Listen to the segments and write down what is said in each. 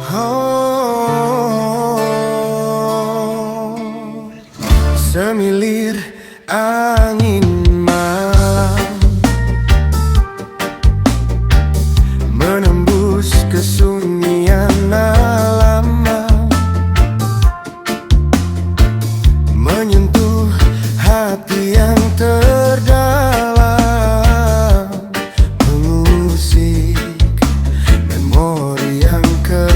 Oh, semilir angin malam menembus kesunyian alam, menyentuh hati yang terdalam, mengusik memori yang kelam.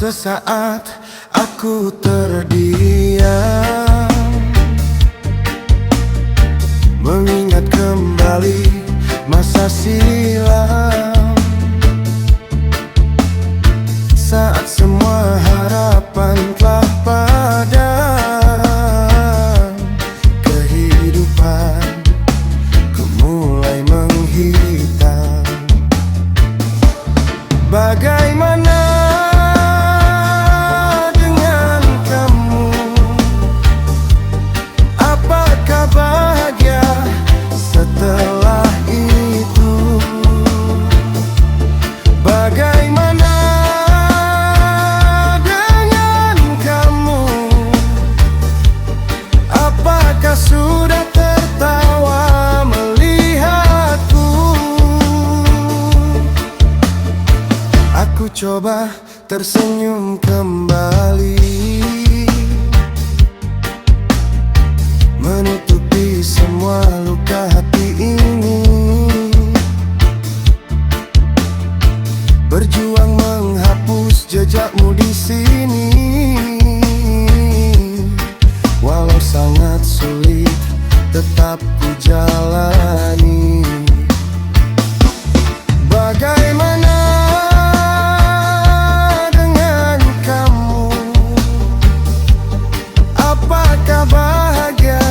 Sesaat aku terdiam, mengingat kembali masa silam, saat semua harapan telah padam, kehidupan ku mulai menghitam. Bagaimana dengan kamu? Apakah bahagia setelah itu? Bagaimana dengan kamu? Apakah sudah tertawa melihatku? Aku coba tersenyum kembali, menutupi semua luka hati ini, berjuang menghapus jejakmu di sini. Walau sangat sulit, tetap ku jalani. Bagaimana dengan kamu? Apakah bahagia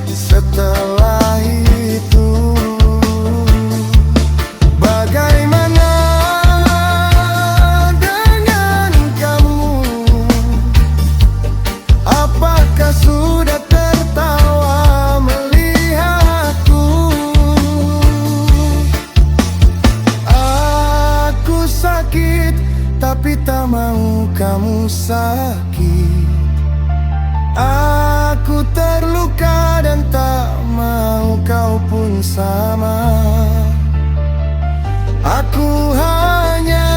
setelah itu? Bagaimana dengan kamu? Apakah sudah tertawa melihatku? Aku sakit, tapi tak mau kamu sakit. Aku terluka dan tak mau kau pun sama. Aku hanya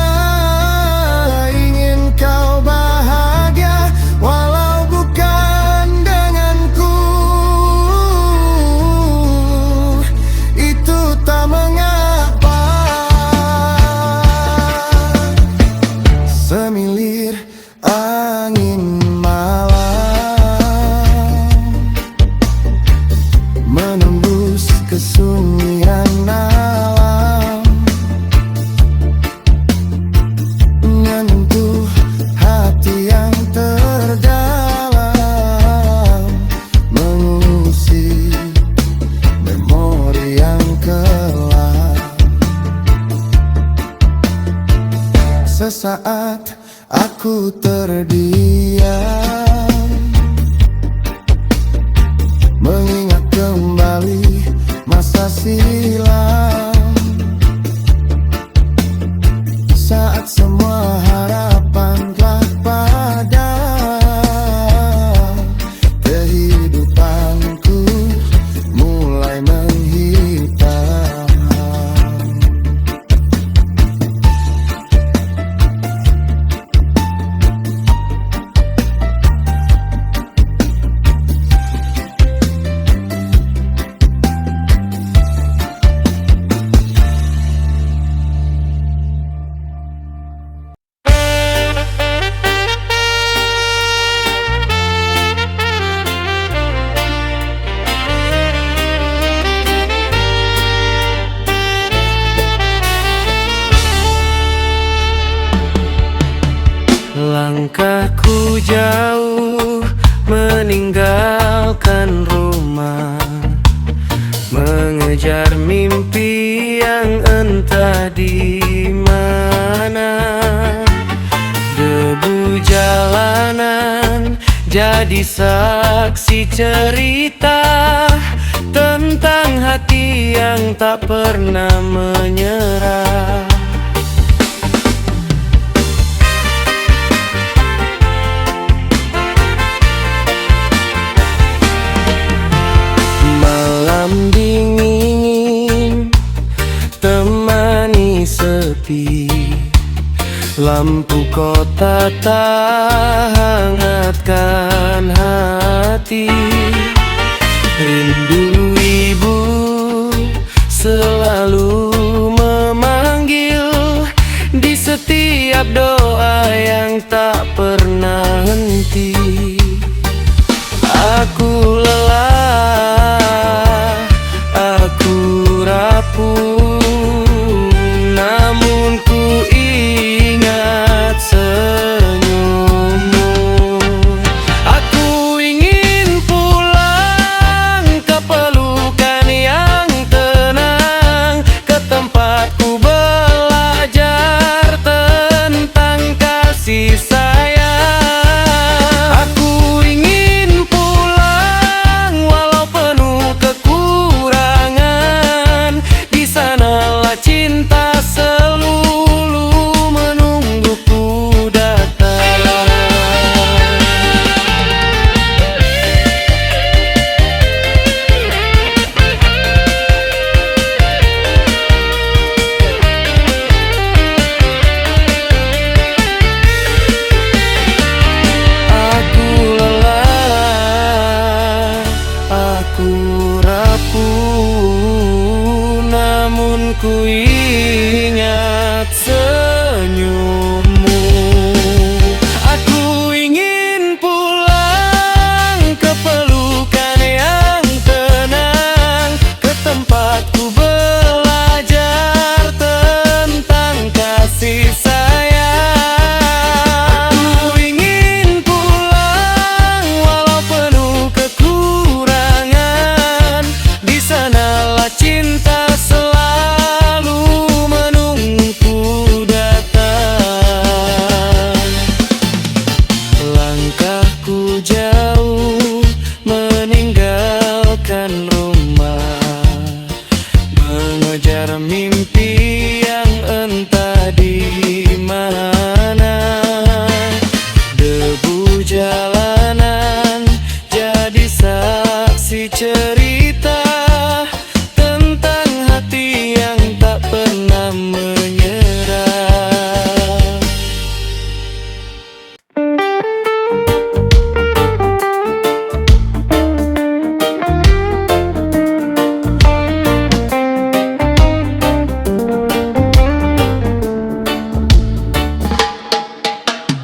ingin kau bahagia, walau bukan denganku. Itu tak mengapa. Semilir angin malam menembus kesunyian alam, menyentuh hati yang terdalam, mengusik memori yang kelam. Sesaat aku terdiam, mengingat kembali masa silam, saat semua harapan telah padam, kehidupanku mulai menghitam. Langkahku jauh meninggalkan rumah, mengejar mimpi yang entah di mana. Debu jalanan jadi saksi cerita tentang hati yang tak pernah menyerah. Malam dingin temani sepi, lampu kota tak hangatkan hati. Rindu ibu selalu memanggil di setiap doa yang tak pernah henti. Aku lelah, aku rapuh, namun ku ingat senyummu. Aku ingin pulang ke pelukan yang tenang, ke tempat ku belajar tentang kasih sayang. Aku ingin pulang walau penuh kekurangan, di sanalah cinta selalu menungguku datang. Aku lelah, aku rapuh, namun ku ingat senyummu. Aku ingin pulang ke pelukan yang tenang, ke tempat ku belajar tentang kasih sayang. Aku ingin pulang walau penuh kekurangan, di sanalah cinta selalu menungguku datang. Langkahku jauh meninggalkan rumah, mengejar mimpi yang entah di mana. Debu jalanan jadi saksi cerita tentang hati yang tak pernah menyerah.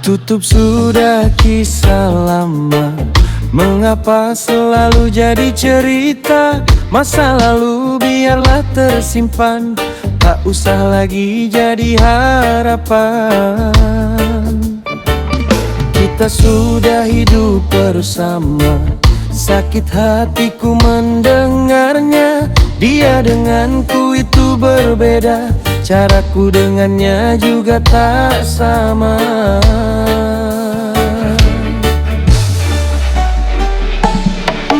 Tutup sudah kisah lama, mengapa selalu jadi cerita? Masa lalu biarlah tersimpan, tak usah lagi jadi harapan. Kita sudah hidup bersama, sakit hatiku mendengarnya. Dia denganku itu berbeda, caraku dengannya juga tak sama.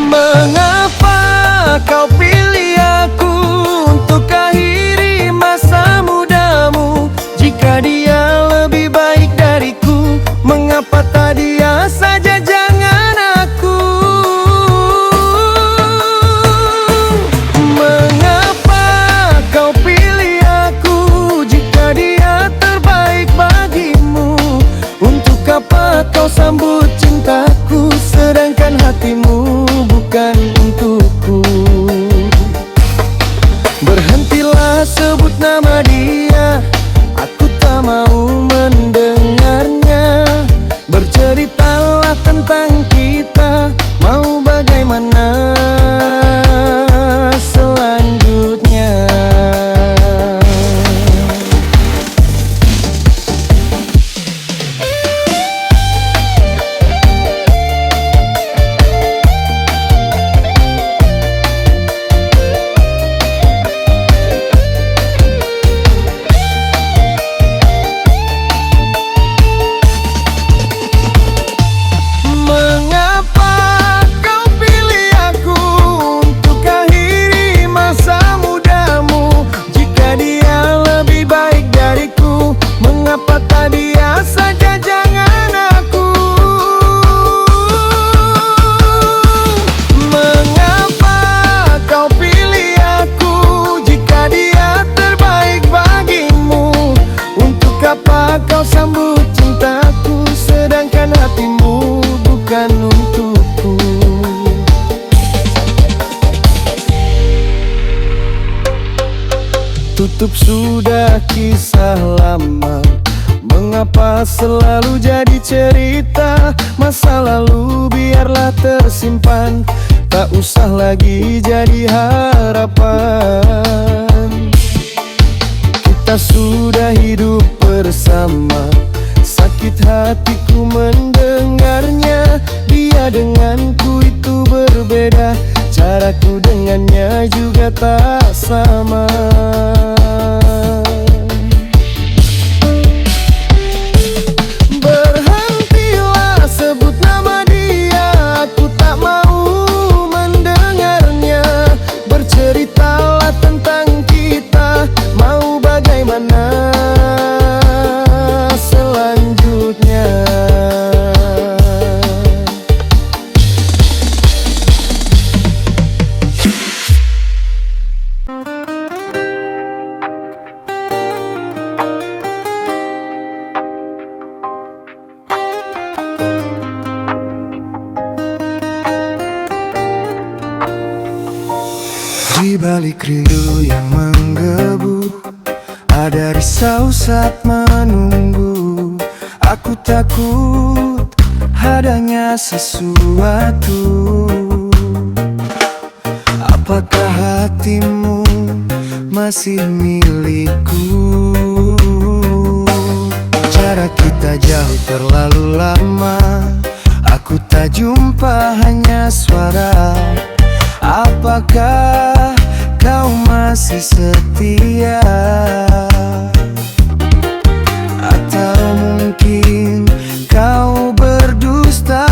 Mengapa kau pilih aku untuk akhiri masa mudamu? Jika dia lebih baik dariku, mengapa tak dia saja jangan aku? Mengapa kau pilih aku jika dia terbaik bagimu? Untuk apa kau sambut cintaku sedangkan hatimu bukan untukku? Berhentilah sebut nama dia, aku tak mau mendengarnya. Berceritalah tentang kita, mau bagaimana selanjutnya. Tutup sudah kisah lama, mengapa selalu jadi cerita masa lalu? Biarlah tersimpan, tak usah lagi jadi harapan. Kita sudah hidup bersama, sakit hatiku mendengarnya. Dia denganku itu berbeda, caraku dengannya juga tak sama. Berhentilah sebut nama dia, aku tak mau mendengarnya. Berceritalah tentang kita, mau bagaimana selanjutnya. Di balik rindu yang menggebu, ada risau saat menunggu. Aku takut adanya sesuatu. Apakah hatimu masih milikku? Jarak kita jauh terlalu lama, aku tak jumpa hanya suara. Apakah kau masih setia? Atau mungkin kau berdusta?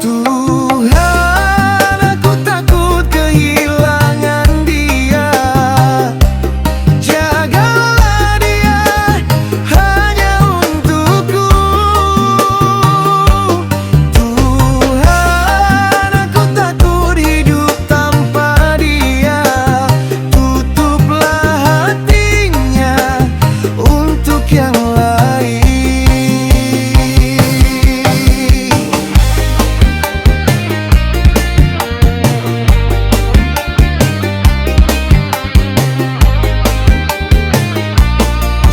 Tuhan, aku takut kehilangan dia. Jagalah dia hanya untukku. Tuhan, aku takut hidup tanpa dia. Tutuplah hatinya untuk yang lain.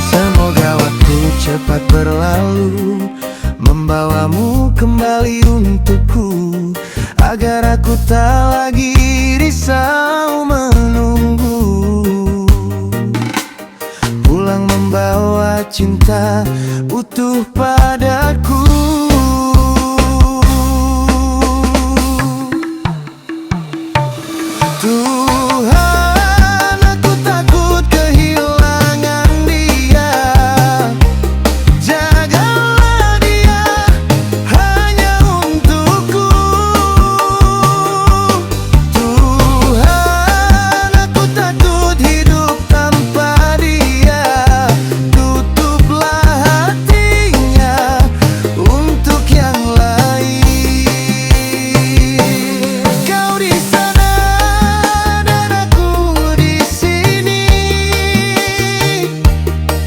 Semoga waktu cepat berlalu, membawamu kembali untukku, agar aku tak lagi risau menunggu. Pulang membawa cinta utuh padaku. Tuhan, aku takut kehilangan dia. Jagalah dia hanya untukku. Tuhan, aku takut hidup tanpa dia. Tutuplah hatinya untuk yang lain. Kau di sana dan aku di sini.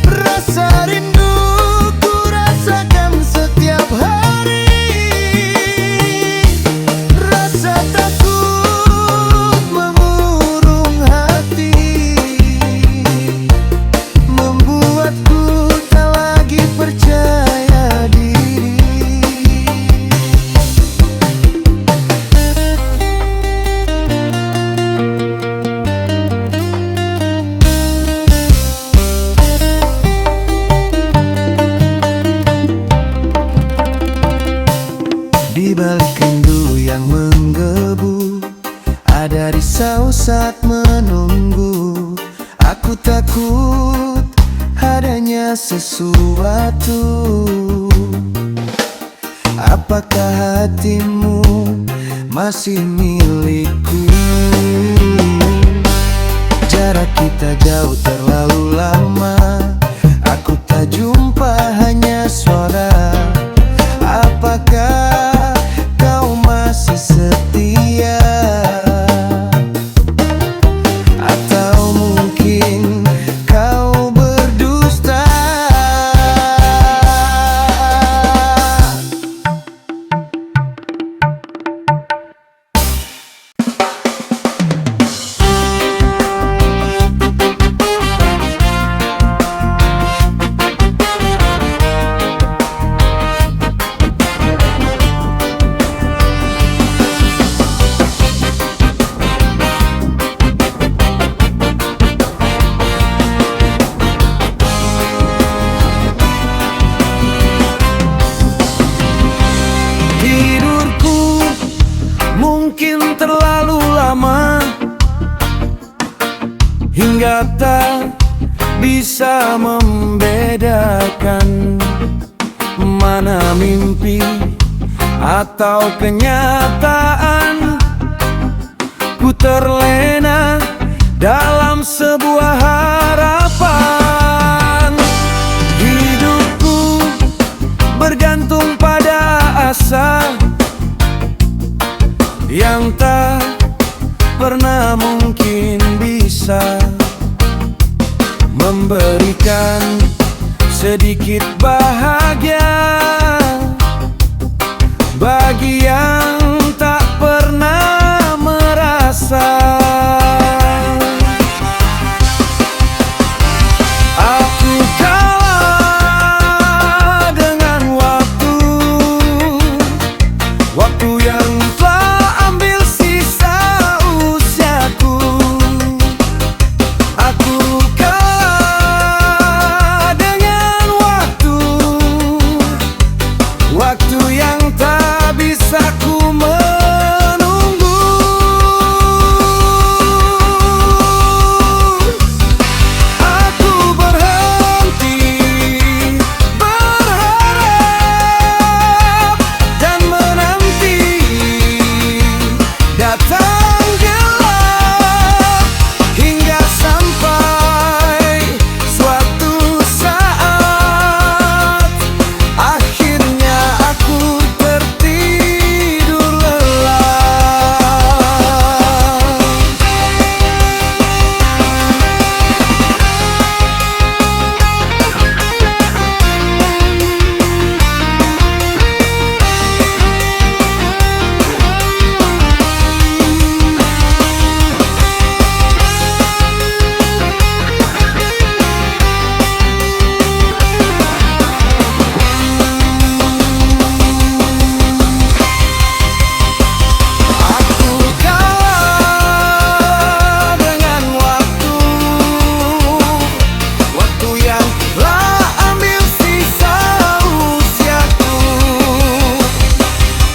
Rasa rindu ku rasakan setiap hari. Rasa takut mengurung hati, membuatku tak lagi percaya diri. Di balik rindu yang menggebu, ada risau saat menunggu. Aku takut adanya sesuatu. Apakah hatimu masih milikku? Jarak kita jauh terlalu lama, aku tak jumpa hanya suara. Apakah kau masih setia? Atau mungkin kau berdusta? terlalu lama hingga tak bisa membedakan mana mimpi atau kenyataan. Ku terlena dalam sebuah harapan. Hidupku bergantung pada asa yang tak pernah mungkin bisa memberikan sedikit bahagia bagi yang tak pernah merasa. Aku kalah dengan waktu yang telah ambil sisa usiaku. Aku kalah dengan waktu yang tak bisa ku menunggu. Aku berhenti berharap dan menanti datang gelap hingga sampai suatu saat akhirnya aku tertidur lelap. Aku kalah dengan waktu yang telah ambil sisa usiaku.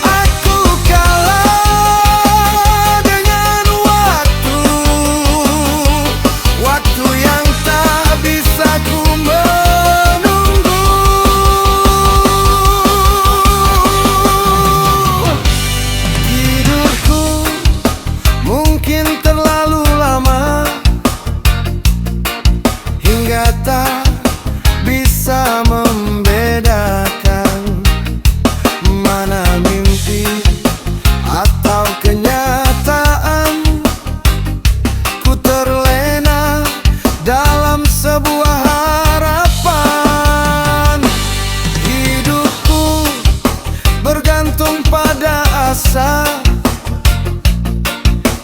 Aku kalah dengan waktu yang tak bisa ku menunggu. Tidurku mungkin terlalu lama hingga tak bisa membedakan mana mimpi atau kenyataan. Ku terlena dalam sebuah harapan. Hidupku bergantung pada asa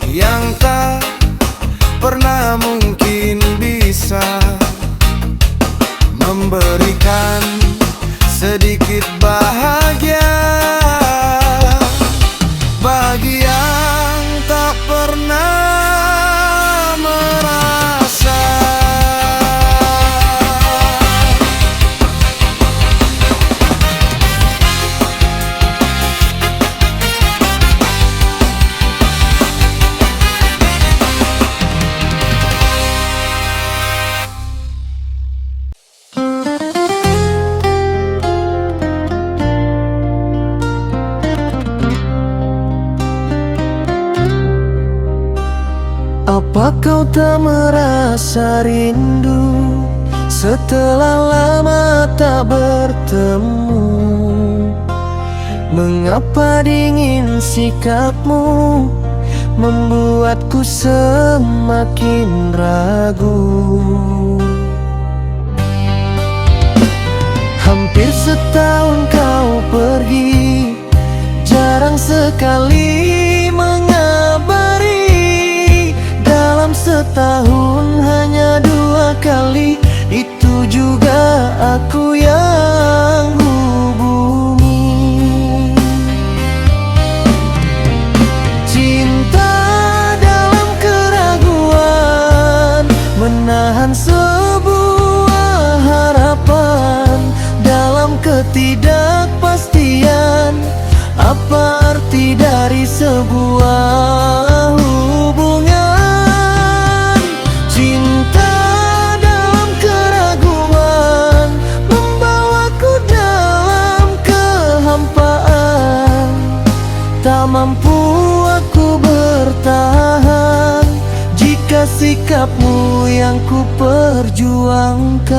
yang tak pernah mungkin bisa memberikan sedikit bahagia bagi yang tak pernah merasa. Apa kau tak merasa rindu setelah lama tak bertemu? Mengapa dingin sikapmu membuatku semakin ragu? Hampir setahun kau pergi, jarang sekali mengabari. Dalam setahun hanya 2 kali, itu juga aku yang hubungi. Cinta dalam keraguan, menahan sebuah harapan dalam ketidakpastian. Apa arti dari sebuah Tak mampu aku bertahan jika sikapmu yang ku perjuangkan.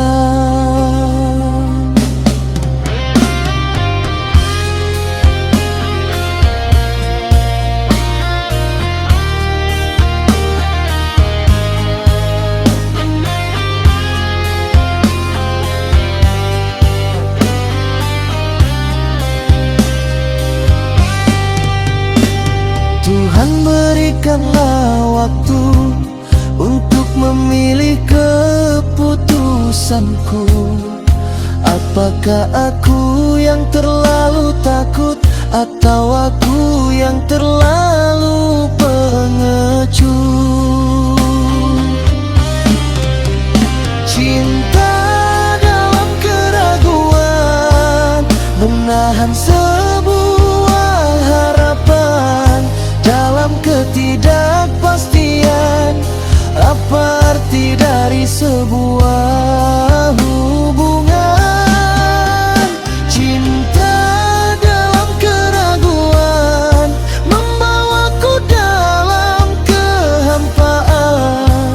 Tuhan berikanlah waktu untuk memilih keputusanku. Apakah aku yang terlalu takut atau aku yang terlalu pengecut? Cinta dalam keraguan, menahan sebuah harapan dalam ketidakpastian. Apa arti dari sebuah hubungan? Cinta dalam keraguan membawaku dalam kehampaan.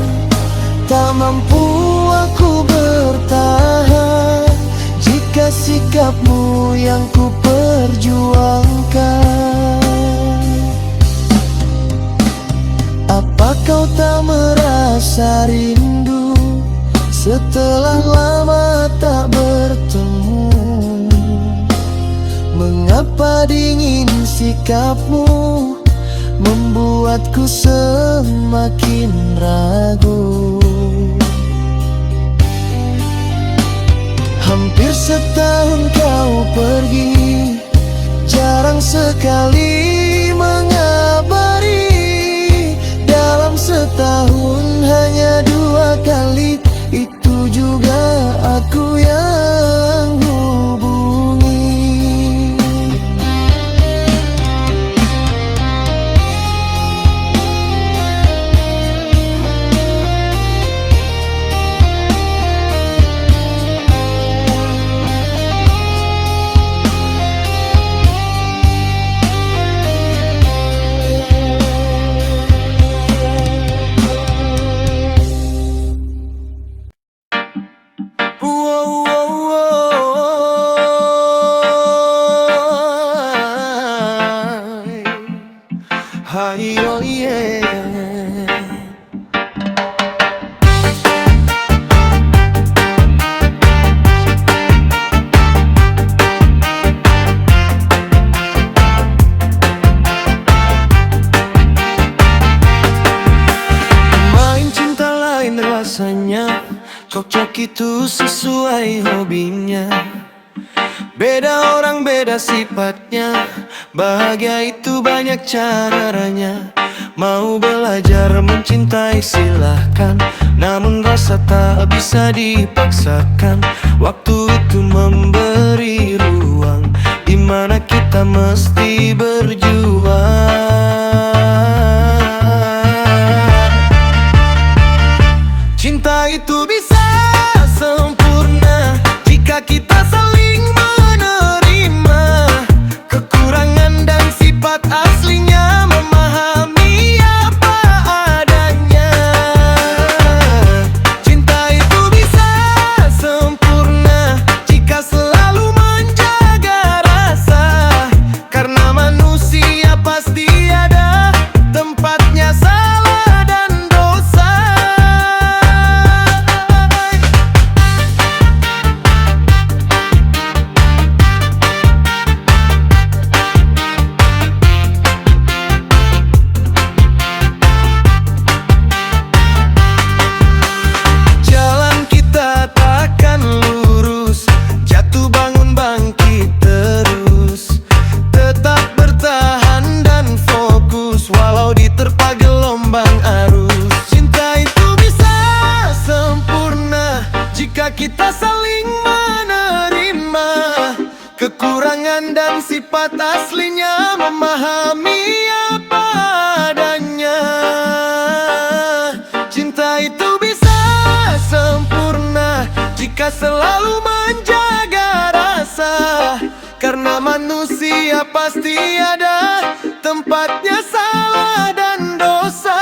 Tak mampu aku bertahan jika sikapmu yang ku perjuangkan. Apa kau tak merasa rindu setelah lama tak bertemu? Mengapa dingin sikapmu membuatku semakin ragu? Hampir setahun kau pergi, jarang sekali mengabari. Dalam setahun hanya 2 kali, itu juga aku yang hubungi. Hai, oh yeah. Main cinta lain rasanya, cocok itu sesuai hobinya. Beda orang beda sifatnya, bahagia itu banyak caranya. Mau belajar mencintai silahkan, namun rasa tak bisa dipaksakan. Waktu itu memberi ruang, dimana kita mesti berjuang. Cinta itu bisa sempurna jika kita saling menerima kekurangan dan sifat aslinya, memahami apa adanya. Cinta itu bisa sempurna jika selalu menjaga rasa, karena manusia pasti ada tempatnya salah dan dosa. Kita saling menerima kekurangan dan sifat aslinya, memahami apa adanya. Cinta itu bisa sempurna jika selalu menjaga rasa, karena manusia pasti ada tempatnya salah dan dosa.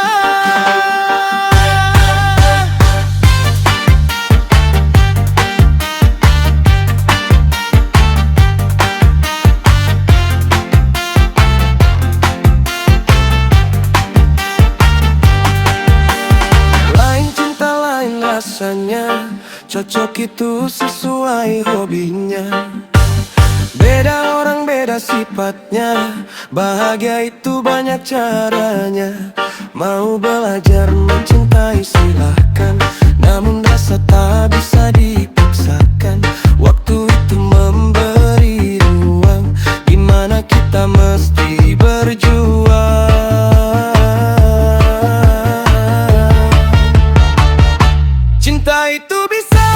Lain cinta lain rasanya, cocok itu sesuai hobinya. Beda orang beda sifatnya, bahagia itu banyak caranya. Mau belajar mencintai silahkan, namun rasa tak bisa dipaksakan. Waktu itu memberi ruang, gimana kita mesti berjuang. Cinta itu bisa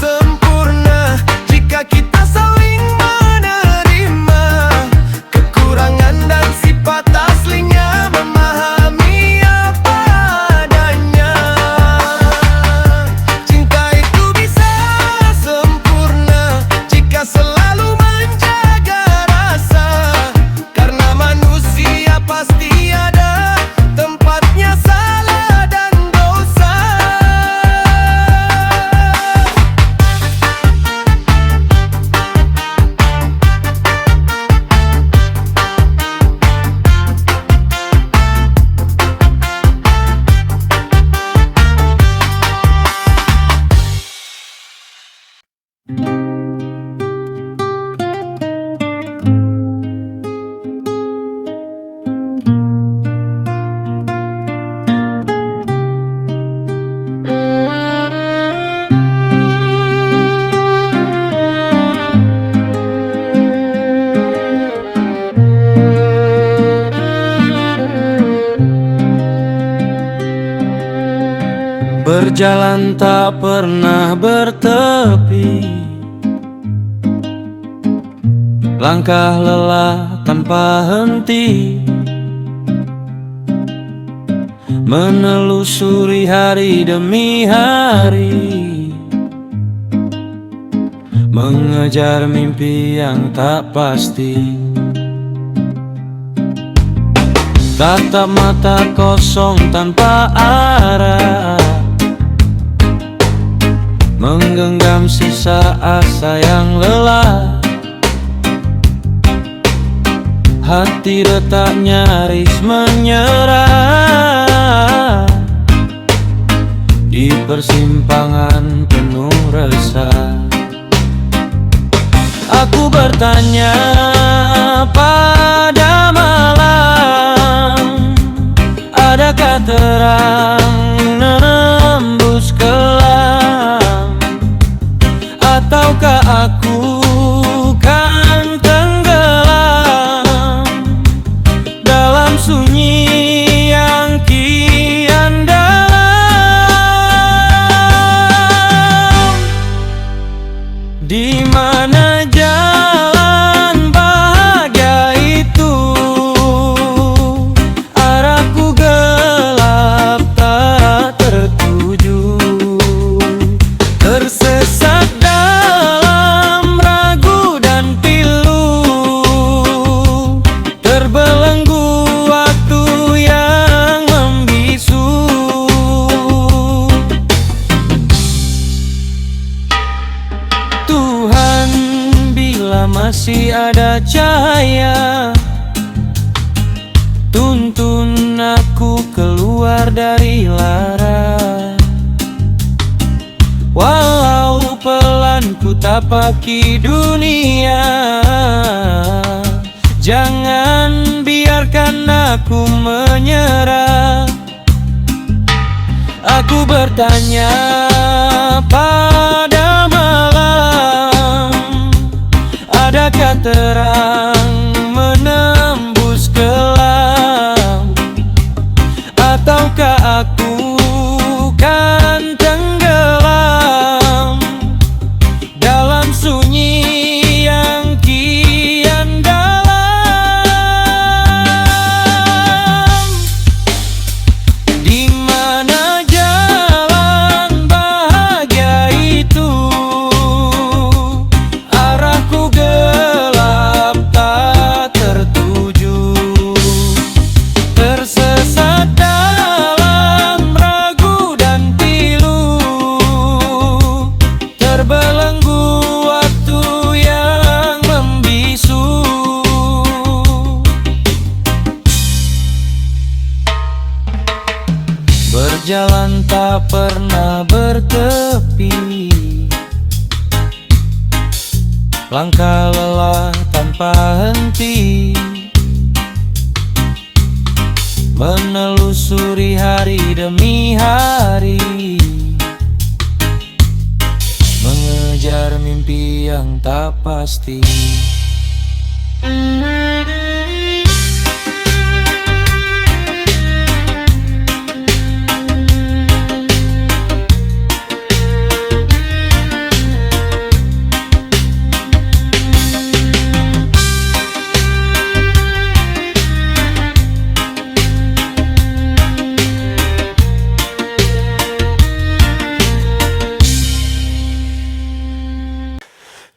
sempurna jika kita saling menerima kekurangan dan sifat aslinya, memahami apa adanya. Cinta itu bisa sempurna jika selalu menjaga rasa, karena manusia pasti ada tempatnya salah dan dosa. Berjalan tak pernah bertepi, langkah lelah tanpa henti, menelusuri hari demi hari, mengejar mimpi yang tak pasti. Tatap mata kosong tanpa arah, menggenggam sisa asa yang lelah. Hati retak nyaris menyerah, di persimpangan penuh resah. Aku bertanya pada malam, adakah terang menembus kelam, ataukah aku kan tenggelam dalam sunyi yang kian dalam? Di mana jalan bahagia itu? Arahku gelap tak tertuju, tersesat dalam ragu dan pilu, terbelenggu waktu yang membisu. Tuhan, bila masih ada cahaya, tuntun aku keluar dari lara. Walau pelan ku tapaki dunia, jangan biarkan aku menyerah. Aku bertanya pada malam, adakah terang menembus kelam, ataukah aku kan tenggelam dalam sunyi yang kian dalam? Di mana jalan bahagia itu? Arahku gelap tak tertuju, Jalan tak pernah bertepi, langkah lelah tanpa henti, menelusuri hari demi hari, mengejar mimpi yang tak pasti.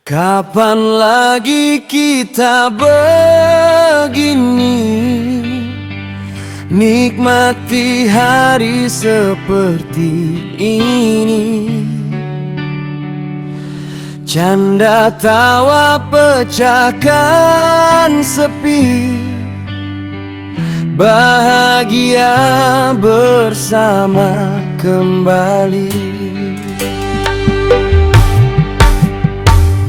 Kapan lagi kita begini, nikmati hari seperti ini. Canda tawa pecahkan sepi, bahagia bersama kembali.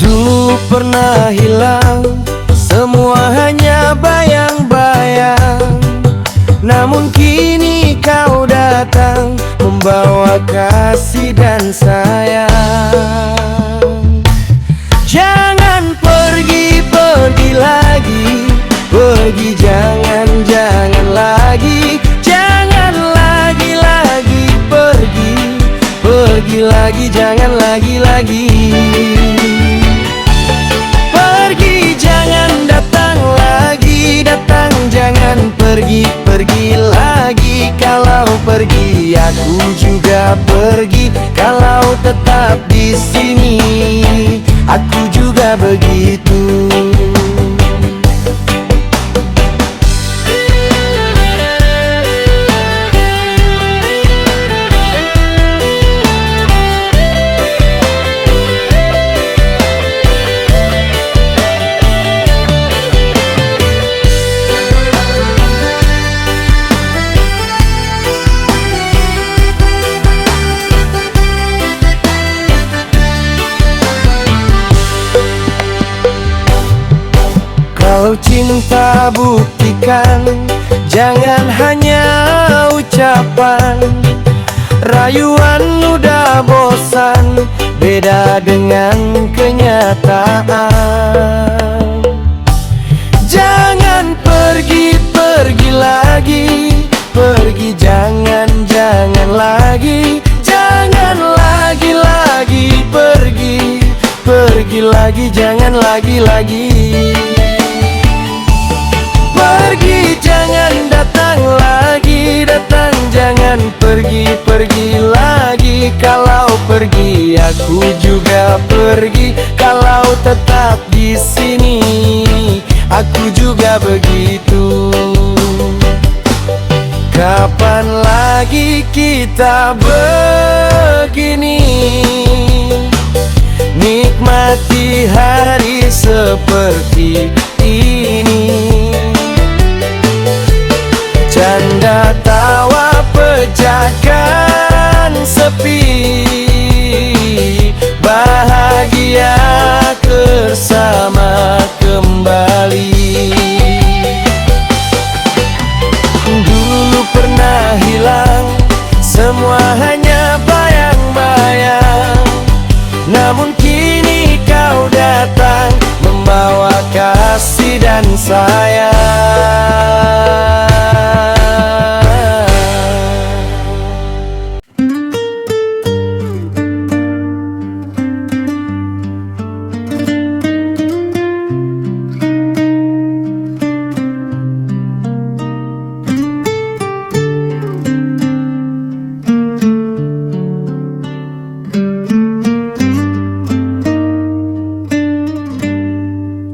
Dulu pernah hilang, semua hanya bayang-bayang. Namun kini kau datang, membawa kasih dan sayang. Jangan pergi, pergi lagi, pergi jangan lagi. Jangan lagi pergi, pergi lagi, jangan lagi. Pergi jangan datang lagi, datang jangan pergi lagi. Kalau pergi aku juga pergi, kalau tetap di sini aku juga begitu. Kalau cinta buktikan, jangan hanya ucapan. Rayuan udah bosan, beda dengan kenyataan. Jangan pergi, pergi lagi, pergi jangan lagi. Jangan lagi pergi, pergi lagi jangan lagi. Pergi jangan datang lagi, datang jangan pergi lagi. Kalau pergi aku juga pergi, kalau tetap di sini aku juga begitu. Kapan lagi kita begini, nikmati hari seperti ini. Canda tawa pecahkan sepi, bahagia bersama kembali. Dulu pernah hilang, semua hanya bayang-bayang. Namun kini kau datang, membawa kasih dan sayang.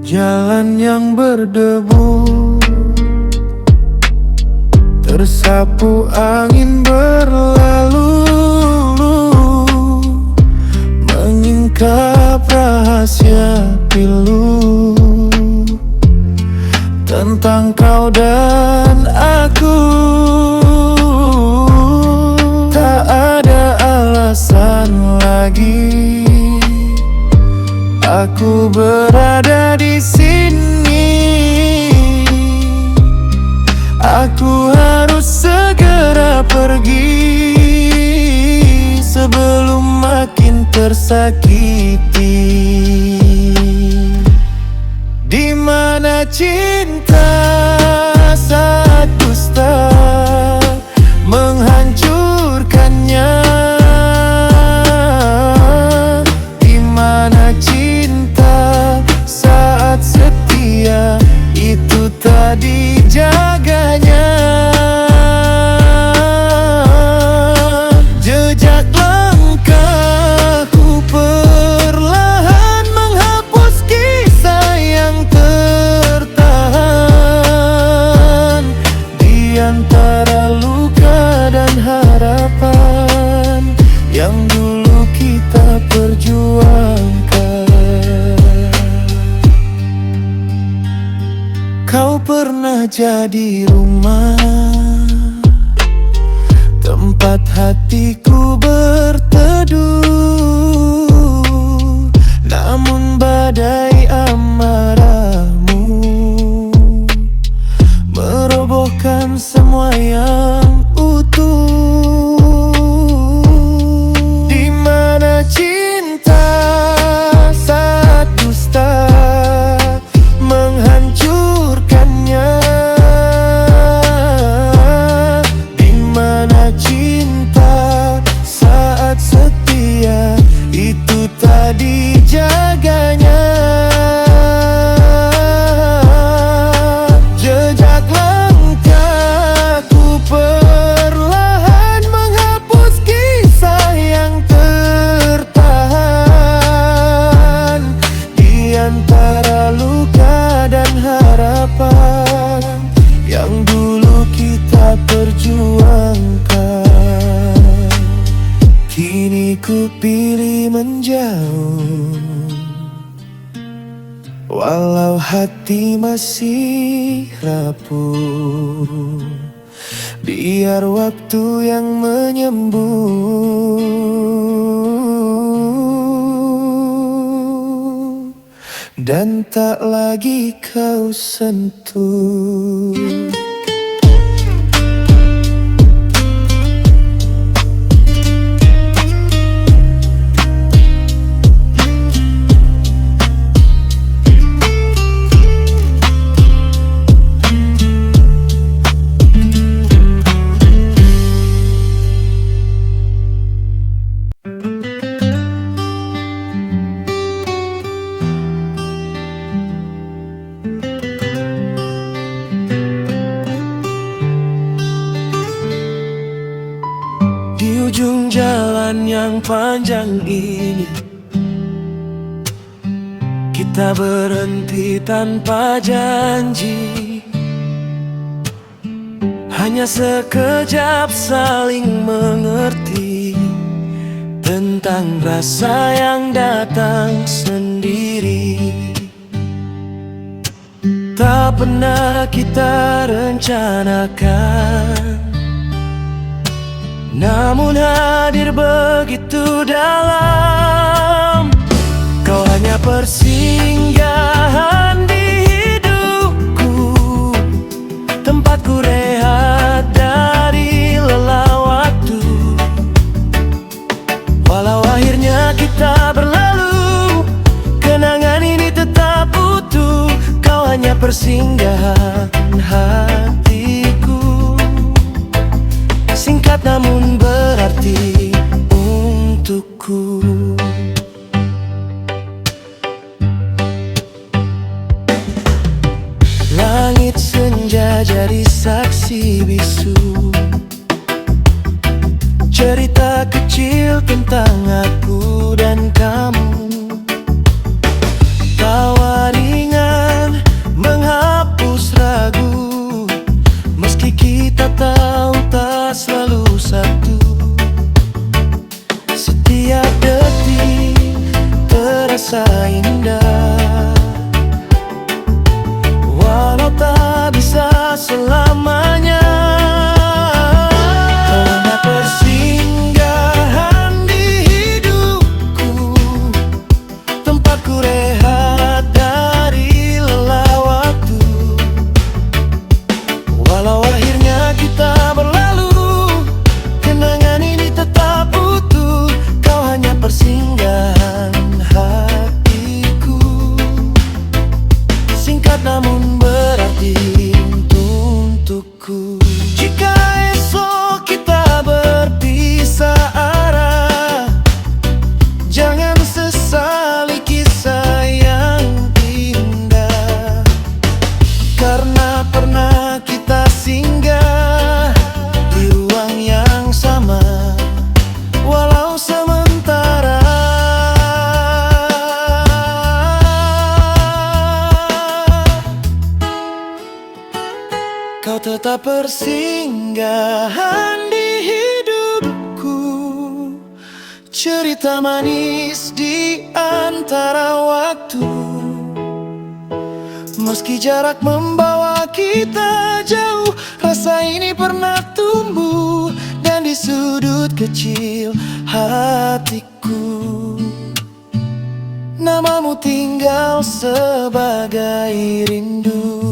Jalan yang berdebu, tersapu angin berlalu, menyingkap rahasia pilu tentang kau dan aku. harus segera pergi sebelum makin tersakiti. Di mana cinta saat dusta menghancurkannya? Di mana cinta saat setia itu tak dijaganya? Jejak langkahku perlahan menghapus kisah yang tertahan di antara luka dan harapan yang dulu kita perjuangkan. Kau pernah jadi rumah, tempat hatiku berteduh. Namun badai amarahmu merobohkan semua yang utuh. Di mana cinta saat dusta menghancurkannya? Di mana cinta saat setia itu tak dijaganya? Jejak langkahku perlahan menghapus kisah yang tertahan di antara luka dan harapan yang dulu kita perjuangkan. Kini ku pilih menjauh, walau hati masih rapuh. Biar waktu yang menyembuh dan tak lagi kau sentuh. Di ujung jalan yang panjang ini, kita berhenti tanpa janji. Hanya sekejap saling mengerti tentang rasa yang datang sendiri. Tak pernah kita rencanakan, namun hadir begitu dalam. Kau hanya persinggahan di hidupku, tempatku rehat dari lelah waktu. Walau akhirnya kita berlalu, kenangan ini tetap utuh. Kau hanya persinggahan hatiku, singkat namun berarti untukku. Langit senja jadi saksi bisu, cerita kecil tentang aku dan kamu. Tawa ringan menghapus ragu, meski kita tahu tak selalu satu. Setiap detik terasa indah, walau tak bisa selamanya. Kau hanya persinggahan di hidupku, tempatku rehat dari lelah waktu. Walau akhirnya kita adalah persinggahan di hidupku, cerita manis di antara waktu. Meski jarak membawa kita jauh, rasa ini pernah tumbuh dan di sudut kecil hatiku. Namamu tinggal sebagai rindu.